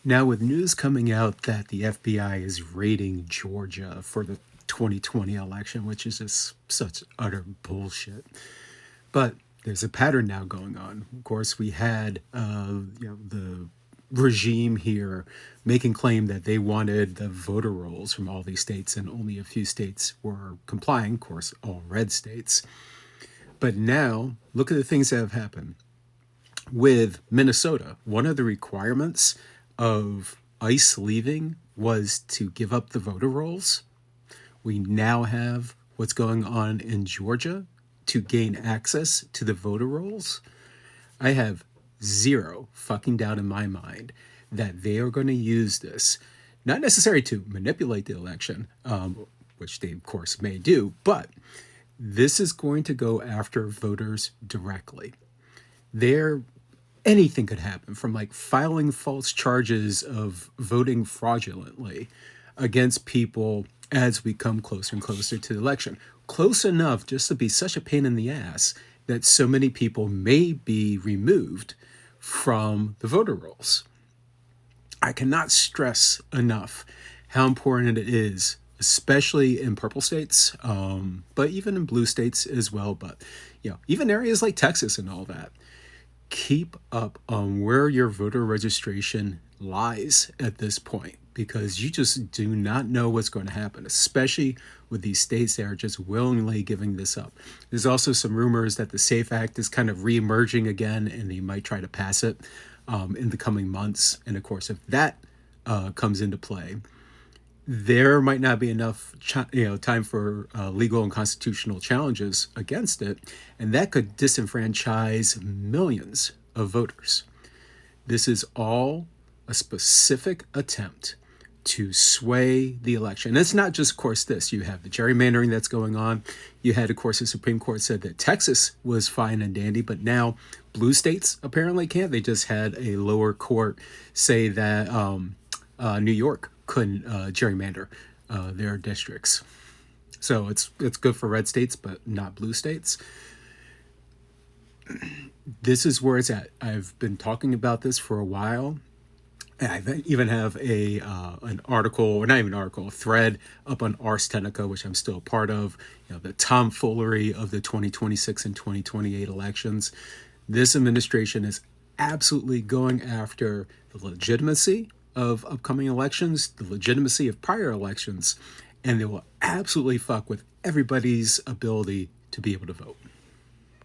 Now, with news coming out that the FBI is raiding Georgia for the 2020 election, which is just such utter bullshit. But there's a pattern now going on. Of course, we had the regime here making claim that they wanted the voter rolls from all these states, and only a few states were complying. Of course, all red states. But now, look at the things that have happened with Minnesota. One of the requirements of ICE leaving was to give up the voter rolls. We now have what's going on in Georgia to gain access to the voter rolls. I have zero fucking doubt in my mind that they are going to use this, not necessarily to manipulate the election, which they, of course, may do, but this is going to go after voters directly. There, anything could happen, from like filing false charges of voting fraudulently against people as we come closer and closer to the election. Close enough just to be such a pain in the ass that so many people may be removed from the voter rolls. I cannot stress enough how important it is, especially in purple states, but even in blue states as well. But even areas like Texas and all that, keep up on where your voter registration lies at this point, because you just do not know what's going to happen, especially with these states that are just willingly giving this up. There's also some rumors that the SAFE Act is kind of re-emerging again, and they might try to pass it in the coming months. And of course, if that comes into play, there might not be enough time for legal and constitutional challenges against it, and that could disenfranchise millions of voters. This is all a specific attempt to sway the election. And it's not just, of course, this. You have the gerrymandering that's going on. You had, of course, the Supreme Court said that Texas was fine and dandy, but now blue states apparently can't. They just had a lower court say that New York couldn't gerrymander their districts. So it's good for red states, but not blue states. This is where it's at. I've been talking about this for a while. I even have an article, or not even an article, a thread up on Ars Technica, which I'm still a part of. The tomfoolery of the 2026 and 2028 elections. This administration is absolutely going after the legitimacy of upcoming elections, the legitimacy of prior elections, and they will absolutely fuck with everybody's ability to be able to vote.